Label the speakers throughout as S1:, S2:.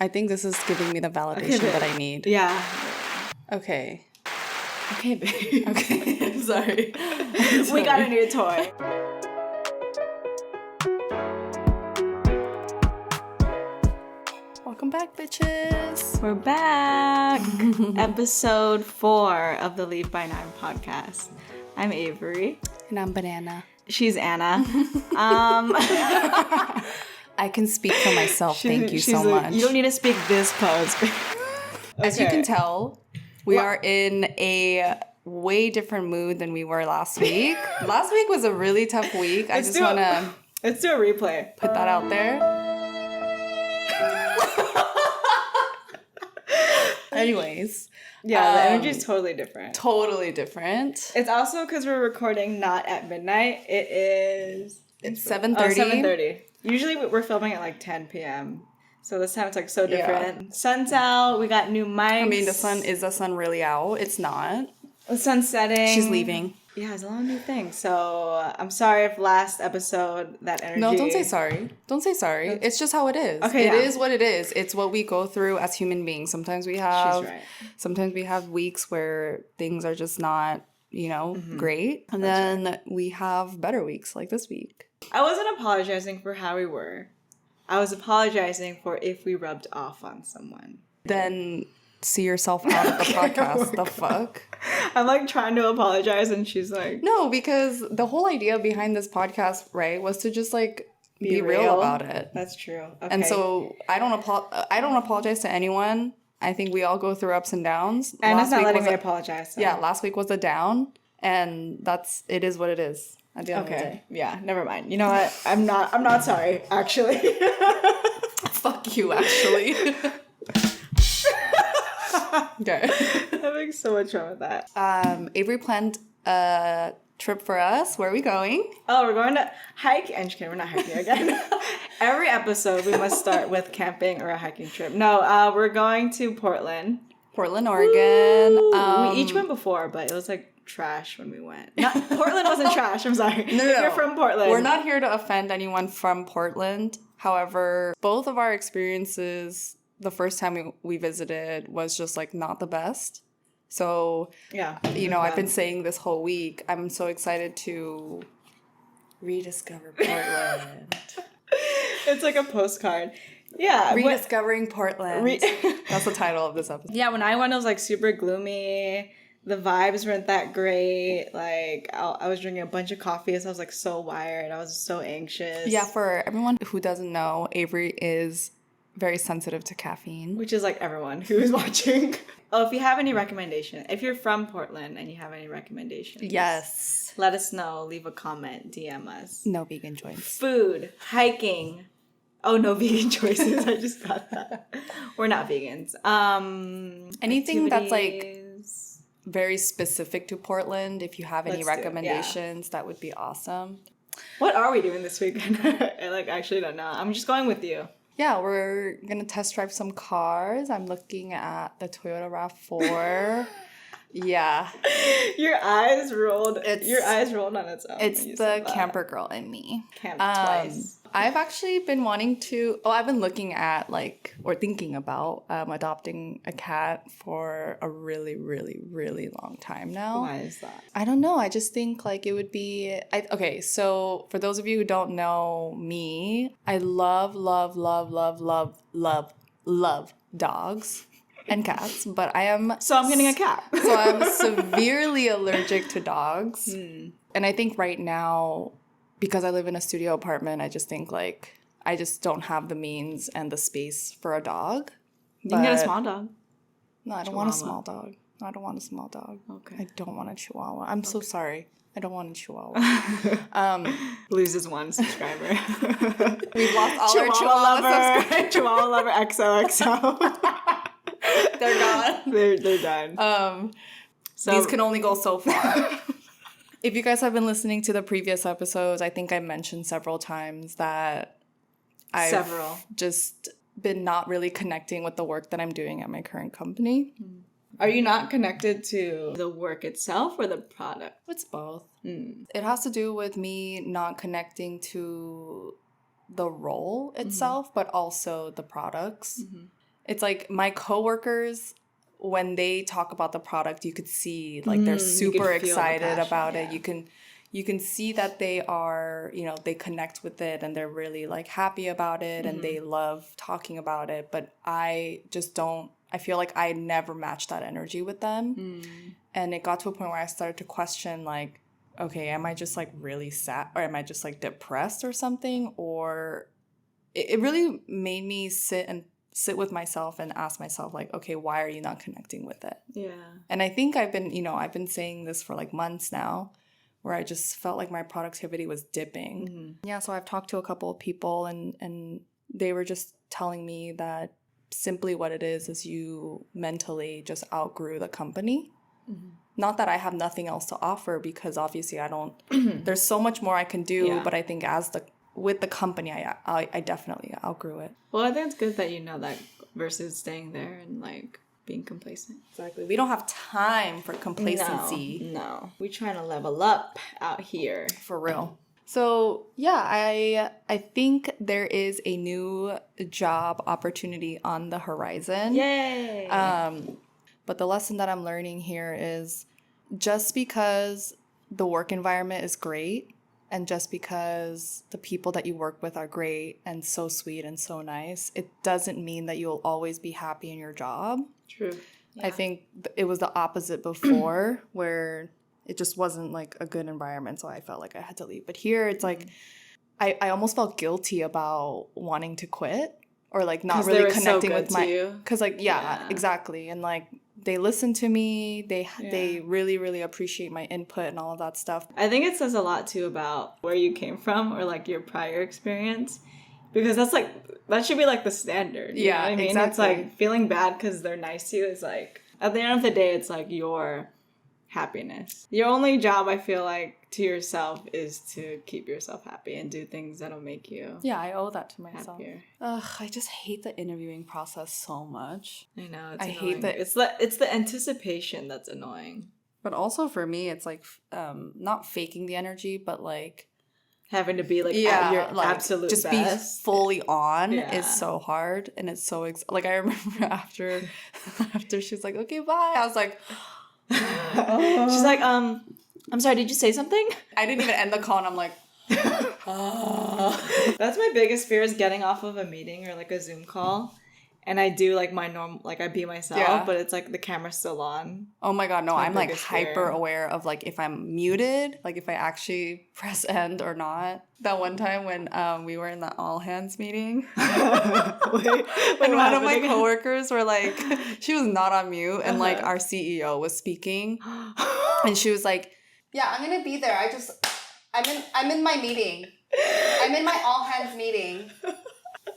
S1: I think this is giving me the validation that I need.
S2: Yeah.
S1: Okay.
S2: Okay, babe.
S1: Okay. I'm sorry.
S2: We got a new toy.
S1: Welcome back, bitches.
S2: We're back. Episode 4 of the Leave by 9 podcast. I'm Avery.
S1: And I'm Banana.
S2: She's Anna.
S1: I can speak for myself. Thank you so much.
S2: You don't need to speak this close.
S1: As you can tell, we are in a way different mood than we were last week. Last week was a really tough week. I just want to...
S2: Let's do a replay.
S1: Put that out there. Anyways.
S2: Yeah, the energy is totally different.
S1: Totally different.
S2: It's also because we're recording not at midnight. It's
S1: 7:30.
S2: Oh, 7:30. Usually we're filming at like 10 p.m. So this time it's like so different. Yeah. Sun's out. We got new mics.
S1: I mean, is the sun really out? It's not.
S2: The sun's setting.
S1: She's leaving.
S2: Yeah, it's a lot of new things. So I'm sorry if last episode that energy...
S1: No, don't say sorry. Don't say sorry. It's just how it is.
S2: Okay,
S1: It is what it is. It's what we go through as human beings. Sometimes we have...
S2: She's right.
S1: Sometimes we have weeks where things are just not, great. And then we have better weeks like this week.
S2: I wasn't apologizing for how we were. I was apologizing for if we rubbed off on someone.
S1: Then see yourself out of the podcast. The fuck?
S2: I'm like trying to apologize and she's like...
S1: No, because the whole idea behind this podcast, right, was to just like be real about it.
S2: That's true. Okay.
S1: And so I don't apologize to anyone. I think we all go through ups and downs.
S2: And it's not letting me apologize. So.
S1: Yeah, last week was a down, and it is what it is. At the end of the day.
S2: Yeah, never mind. You know what? I'm not sorry, actually.
S1: Fuck you, actually. Okay.
S2: I'm having so much fun with that.
S1: Avery planned a trip for us. Where are we going?
S2: Oh, we're going to hike. And we're not hiking again. Every episode we must start with camping or a hiking trip. No, we're going to Portland,
S1: Oregon.
S2: We each went before, but it was like trash when we went. Portland wasn't trash. I'm sorry.
S1: No.
S2: You're from Portland.
S1: We're not here to offend anyone from Portland. However, both of our experiences the first time we visited was just like not the best. So,
S2: yeah,
S1: I've been saying this whole week, I'm so excited to rediscover Portland.
S2: It's like a postcard. Yeah.
S1: Rediscovering Portland. That's the title of this episode.
S2: Yeah, when I went, it was like super gloomy. The vibes weren't that great. Like, I was drinking a bunch of coffee, so I was like so wired. I was so anxious.
S1: Yeah, for everyone who doesn't know, Avery is very sensitive to caffeine.
S2: Which is like everyone who's watching. Oh, if you have any recommendation, if you're from Portland and you have any recommendations.
S1: Yes.
S2: Let us know. Leave a comment. DM us.
S1: No vegan joints.
S2: Food. Hiking. Oh, no vegan choices. I just got that. We're not vegans.
S1: Anything that's like very specific to Portland, if you have any recommendations, that would be awesome.
S2: What are we doing this weekend? I actually don't know. I'm just going with you.
S1: Yeah, we're going to test drive some cars. I'm looking at the Toyota RAV4. Yeah.
S2: Your eyes rolled on its own.
S1: It's the camper girl in me.
S2: Camped twice.
S1: I've actually been I've been looking at or thinking about adopting a cat for a really, really, really long time now.
S2: Why is that?
S1: I don't know. I just think it would be... Okay, so for those of you who don't know me, I love, love, love, love, love, love, love dogs and cats, but I am...
S2: So I'm getting a cat.
S1: So I'm severely allergic to dogs. And I think right now, because I live in a studio apartment, I just think I just don't have the means and the space for a dog.
S2: You can get a small dog.
S1: No, I don't want a small dog. I don't want a small dog.
S2: Okay.
S1: I don't want a chihuahua. I'm so sorry. I don't want a chihuahua.
S2: Loses one subscriber.
S1: We've lost all our chihuahua subscribers.
S2: Chihuahua lover XOXO.
S1: They're gone.
S2: They're done.
S1: So these can only go so far. If you guys have been listening to the previous episodes, I think I mentioned several times that I've just been not really connecting with the work that I'm doing at my current company.
S2: Are you not connected to the work itself or the product?
S1: It's both. It has to do with me not connecting to the role itself, but also the products. It's like my coworkers, when they talk about the product, you could see like they're super excited about it. You can see that they are, you know, they connect with it and they're really like happy about it and they love talking about it. But I just don't, I feel like I never matched that energy with them. And it got to a point where I started to question like, okay, am I just like really sad or am I just like depressed or something? Or it really made me sit with myself and ask myself like, okay, why are you not connecting with it?
S2: Yeah.
S1: And I think I've been saying this for like months now, where I just felt like my productivity was dipping. Yeah, so I've talked to a couple of people and they were just telling me that simply what it is you mentally just outgrew the company. Not that I have nothing else to offer, because obviously I don't, there's so much more I can do, but I think with the company, I definitely outgrew it.
S2: Well, I think it's good that you know that versus staying there and like being complacent.
S1: Exactly. We don't have time for complacency.
S2: No. We're trying to level up out here.
S1: For real. So yeah, I think there is a new job opportunity on the horizon.
S2: Yay!
S1: But the lesson that I'm learning here is just because the work environment is great and just because the people that you work with are great and so sweet and so nice, it doesn't mean that you'll always be happy in your job.
S2: True. Yeah.
S1: I think it was the opposite before where it just wasn't like a good environment, so I felt like I had to leave. But here it's like I almost felt guilty about wanting to quit or like not really connecting with my, because like exactly, and like they listen to me, they really really appreciate my input and all of that stuff.
S2: I think it says a lot too about where you came from or like your prior experience, because that should be like the standard, you know what I mean? Exactly. It's like feeling bad because they're nice to you is like, at the end of the day, it's like your happiness. Your only job, I feel like, to yourself is to keep yourself happy and do things that'll make you
S1: I owe that to myself.
S2: Happier.
S1: I just hate the interviewing process so much.
S2: I know, it's annoying. Hate that it's the anticipation that's annoying.
S1: But also for me, it's like not faking the energy, but like
S2: having to be like at your like, absolute
S1: just
S2: best.
S1: Be fully on is so hard, and it's so like I remember after she's like, okay, bye, I was like
S2: she's like, I'm sorry, did you say something?
S1: I didn't even end the call and I'm like
S2: That's my biggest fear, is getting off of a meeting or like a Zoom call and I do like my normal, like I be myself, but it's like the camera's still on.
S1: Oh my god, no, I'm like hyper aware of like if I'm muted, like if I actually press end or not. That one time when we were in the all hands meeting and one of my coworkers were like, she was not on mute and like our CEO was speaking and she was like, yeah, I'm gonna be there. I'm in my meeting. I'm in my all hands meeting.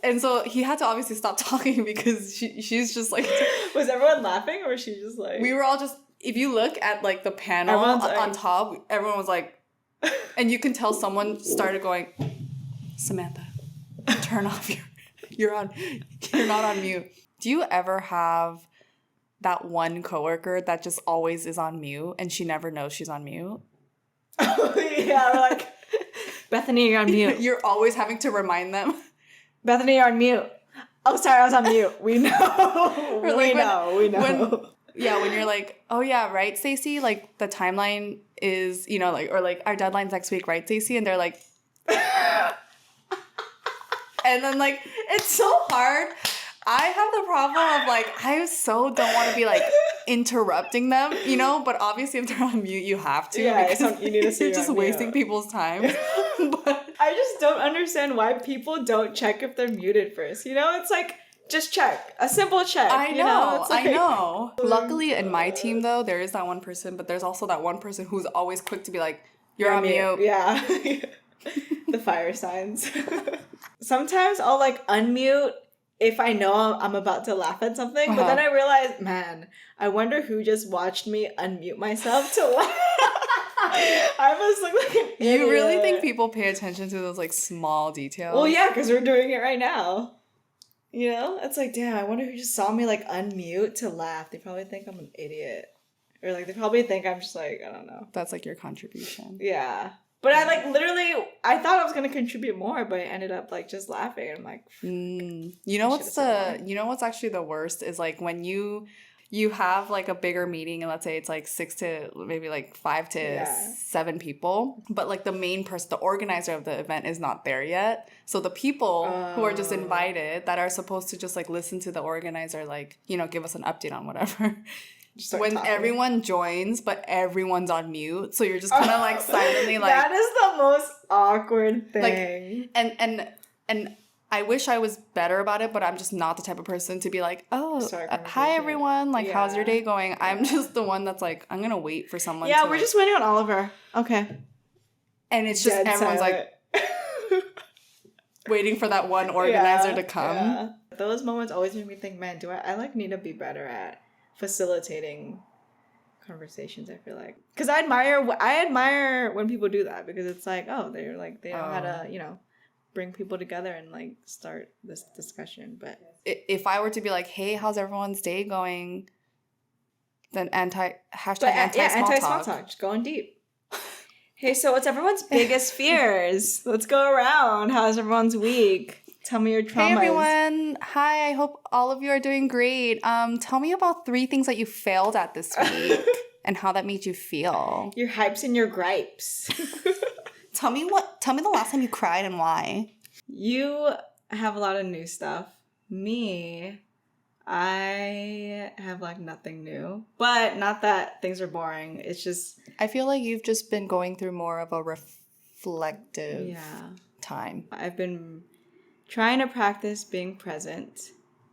S1: And so he had to obviously stop talking because she's just like...
S2: Was everyone laughing or was she just like...
S1: We were all just... If you look at like the panel on top, everyone was like... And you can tell someone started going, Samantha, turn off you're not on mute. Do you ever have that one coworker that just always is on mute and she never knows she's on mute?
S2: Oh, yeah, we're like, Bethany, you're on mute.
S1: You're always having to remind them.
S2: Bethany, you're on mute. Oh, sorry, I was on mute. We know. We know.
S1: When you're like, oh yeah, right, Stacey? Like the timeline is, you know, like, or like our deadline's next week, right, Stacey? And they're like, and then like, it's so hard. I have the problem of like, I so don't want to be like interrupting them, you know, but obviously if they're on mute, you have to, because
S2: you need to say
S1: you're just wasting people's time. But
S2: I just don't understand why people don't check if they're muted first. You know, it's like, just check. A simple check.
S1: I know.
S2: You know? It's like,
S1: I know. Luckily, in my team, though, there is that one person, but there's also that one person who's always quick to be like, you're on mute.
S2: Yeah. The fire signs. Sometimes I'll like unmute if I know I'm about to laugh at something, but then I realize, man, I wonder who just watched me unmute myself to laugh. I must look like an idiot.
S1: You really think people pay attention to those like small details?
S2: Well, yeah, because we're doing it right now. You know? It's like, damn, I wonder who just saw me like unmute to laugh. They probably think I'm an idiot. Or like they probably think I'm just like, I don't know.
S1: That's like your contribution.
S2: Yeah. But I like literally, I thought I was gonna contribute more, but I ended up like just laughing. And I'm like,
S1: you know what's actually the worst is like when you have like a bigger meeting and let's say it's like 6 to maybe like 5 to 7 people, but like the main person, the organizer of the event is not there yet. So the people who are just invited that are supposed to just like listen to the organizer, like, you know, give us an update on whatever. When talking. Everyone joins, but everyone's on mute, so you're just kind of like silently like.
S2: That is the most awkward thing.
S1: Like, and I wish I was better about it, but I'm just not the type of person to be like, oh, hi everyone, like how's your day going? I'm just the one that's like, I'm gonna wait for someone.
S2: Yeah, we're just waiting on Oliver. Okay.
S1: And it's just everyone's like waiting for that one organizer to come. Yeah.
S2: Those moments always make me think, man, do I like need to be better at facilitating conversations, I feel like, because I admire when people do that, because it's like, oh, they're like, they know how to, you know, bring people together and like start this discussion. But
S1: if I were to be like, hey, how's everyone's day going, then anti-small talk,
S2: just going deep. Hey, so what's everyone's biggest fears? Let's go around. How's everyone's week? Tell me your traumas.
S1: Hey everyone. Hi, I hope all of you are doing great. Tell me about 3 things that you failed at this week and how that made you feel.
S2: Your hypes and your gripes.
S1: Tell me the last time you cried and why.
S2: You have a lot of new stuff. Me, I have like nothing new. But not that things are boring. It's just,
S1: I feel like you've just been going through more of a reflective time.
S2: I've been trying to practice being present.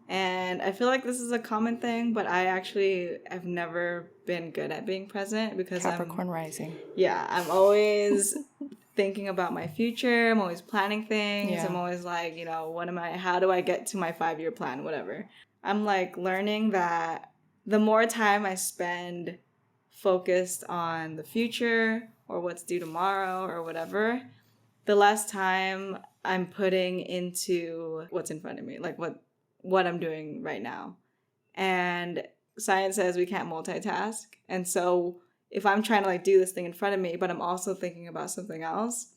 S2: And I feel like this is a common thing, but I actually have never been good at being present because
S1: Capricorn rising.
S2: Yeah, I'm always thinking about my future. I'm always planning things. Yeah. I'm always like, you know, how do I get to my 5-year plan, whatever. I'm like learning that the more time I spend focused on the future or what's due tomorrow or whatever, the less time I'm putting into what's in front of me, like what I'm doing right now. And science says we can't multitask. And so if I'm trying to like do this thing in front of me, but I'm also thinking about something else,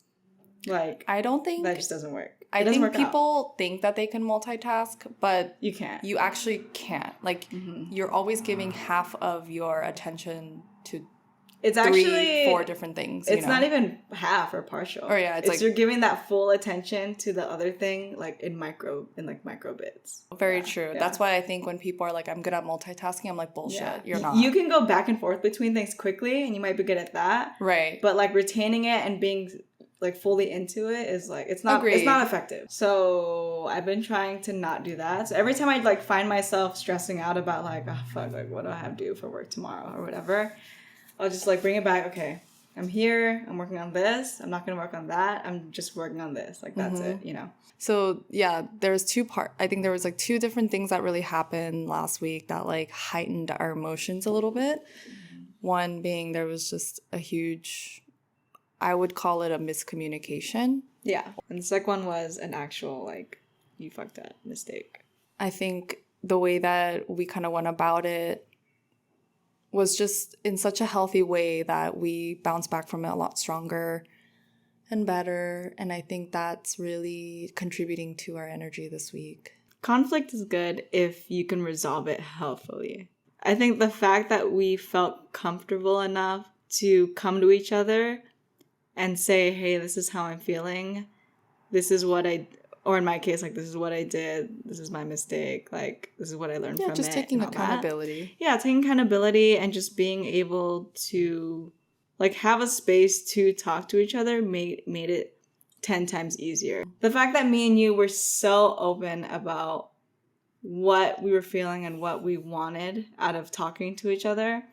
S2: like
S1: I don't think
S2: that just doesn't work.
S1: I think people think that they can multitask, but
S2: you can't.
S1: You actually can't. Like you're always giving half of your attention to
S2: it's
S1: 3-4 different things.
S2: It's not even half or partial.
S1: Or it's like
S2: you're giving that full attention to the other thing, like in micro bits.
S1: Very true. Yeah. That's why I think when people are like, I'm good at multitasking, I'm like, bullshit. Yeah. You're not.
S2: You can go back and forth between things quickly, and you might be good at that.
S1: Right.
S2: But like retaining it and being like fully into it is like it's not effective. So I've been trying to not do that. So every time I like find myself stressing out about like, oh fuck, like what do I have to do for work tomorrow or whatever, I'll just like bring it back. Okay, I'm here. I'm working on this. I'm not going to work on that. I'm just working on this. Like, that's it, you know?
S1: So, yeah, there's 2 parts. I think there was like 2 different things that really happened last week that like heightened our emotions a little bit. One being there was just a huge, I would call it a miscommunication.
S2: Yeah. And the second one was an actual like, you fucked up mistake.
S1: I think the way that we kind of went about it was just in such a healthy way that we bounced back from it a lot stronger and better. And I think that's really contributing to our energy this week.
S2: Conflict is good if you can resolve it healthfully. I think the fact that we felt comfortable enough to come to each other and say, hey, this is how I'm feeling. This is what or in my case, like, this is what I did. This is my mistake. Like, this is what I learned from it.
S1: Yeah, just taking accountability.
S2: Yeah, taking accountability and just being able to, like, have a space to talk to each other made it 10 times easier. The fact that me and you were so open about what we were feeling and what we wanted out of talking to each other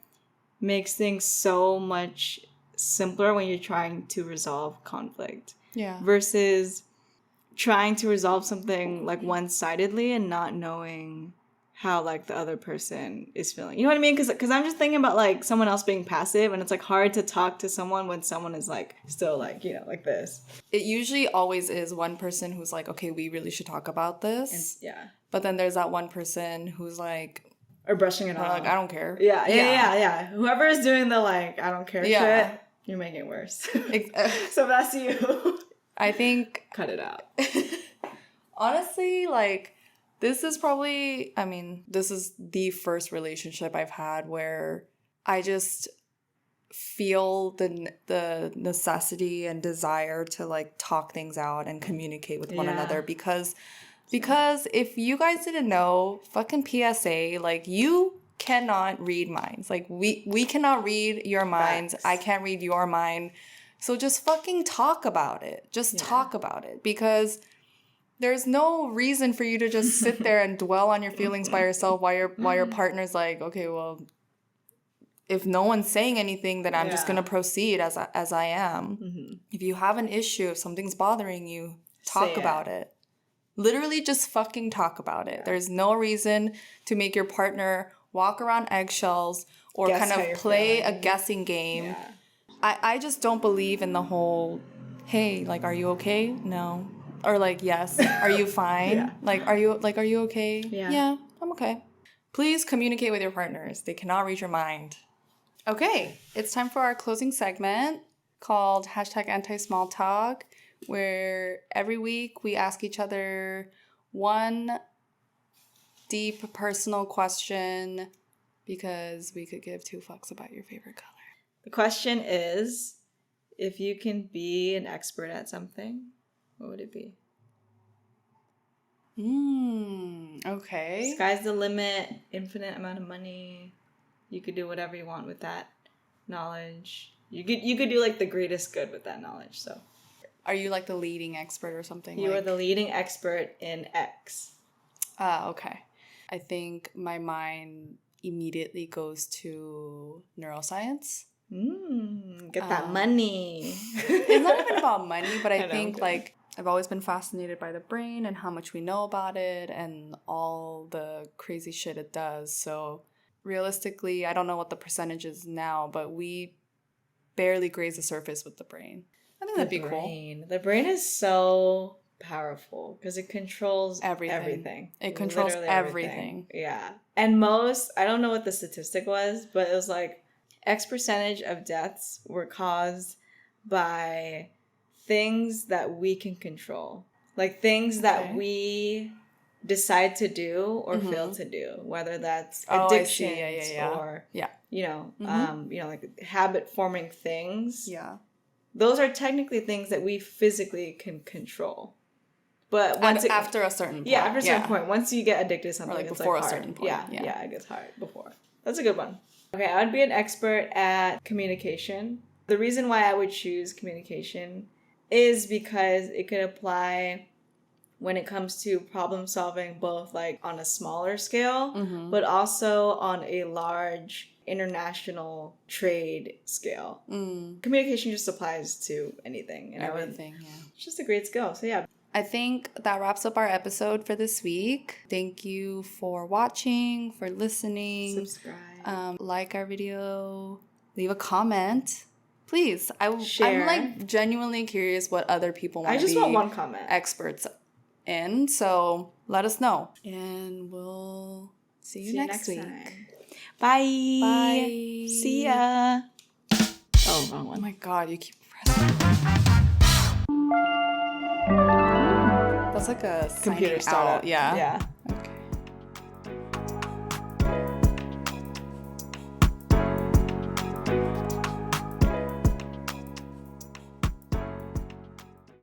S2: makes things so much simpler when you're trying to resolve conflict.
S1: Yeah.
S2: Versus trying to resolve something like one-sidedly and not knowing how like the other person is feeling. You know what I mean? Because I'm just thinking about like someone else being passive, and it's like hard to talk to someone when someone is like still like, you know, like this.
S1: It usually always is one person who's like, okay, we really should talk about this.
S2: Yeah.
S1: But then there's that one person who's like,
S2: or brushing it off.
S1: Like, I don't care.
S2: Yeah. Whoever is doing the like, I don't care shit. You're making it worse. So that's you.
S1: I think...
S2: Cut it out.
S1: Honestly, like, this is probably... I mean, this is the first relationship I've had where I just feel the necessity and desire to, like, talk things out and communicate with one another. Because if you guys didn't know, fucking PSA, like, you cannot read minds. Like, we cannot read your minds. Facts. I can't read your mind. So just fucking talk about it. Just talk about it. Because there's no reason for you to just sit there and dwell on your feelings by yourself while your partner's like, okay, well, if no one's saying anything, then I'm just going to proceed as I am. Mm-hmm. If you have an issue, if something's bothering you, talk about it. Literally just fucking talk about it. Yeah. There's no reason to make your partner walk around eggshells or kind of play a guessing game. Yeah. I just don't believe in the whole, hey, like, are you okay? No. Or like, yes. Are you fine? Like, are you okay? Yeah, I'm okay. Please communicate with your partners. They cannot read your mind. Okay, it's time for our closing segment called #AntiSmallTalk, where every week we ask each other one deep personal question because we could give two fucks about your favorite color.
S2: The question is, if you can be an expert at something, what would it be?
S1: Okay.
S2: Sky's the limit, infinite amount of money. You could do whatever you want with that knowledge. You could do like the greatest good with that knowledge. So,
S1: are you like the leading expert or something?
S2: You are the leading expert in X.
S1: Okay. I think my mind immediately goes to neuroscience.
S2: Get that money.
S1: It's not even about money, but I think like I've always been fascinated by the brain and how much we know about it and all the crazy shit it does. So realistically, I don't know what the percentage is now, but we barely graze the surface with the brain. I think that'd be cool.
S2: The brain is so powerful because it controls everything.
S1: It controls everything.
S2: Yeah. And I don't know what the statistic was, but it was like X percentage of deaths were caused by things that we can control. Like things that we decide to do or fail to do, whether that's addictions or like habit forming things.
S1: Yeah.
S2: Those are technically things that we physically can control. But
S1: after a certain point.
S2: Yeah, after a certain point. Once you get addicted to something,
S1: or like
S2: it's
S1: before
S2: like
S1: a
S2: hard.
S1: certain point.
S2: Yeah, it gets hard before. That's a good one. Okay, I would be an expert at communication. The reason why I would choose communication is because it could apply when it comes to problem solving, both like on a smaller scale, but also on a large international trade scale. Communication just applies to anything.
S1: Everything,
S2: It's just a great skill. So yeah.
S1: I think that wraps up our episode for this week. Thank you for watching, for listening.
S2: Subscribe.
S1: Like our video. Leave a comment. Please.
S2: Share.
S1: I'm like genuinely curious what other people want to be.
S2: I just want one comment.
S1: Experts in. So let us know. And we'll see you next week.
S2: Time. Bye.
S1: Bye.
S2: See ya. Oh, wrong one.
S1: Oh my God, you keep pressing. That's like a
S2: computer startup.
S1: Yeah.
S2: Yeah.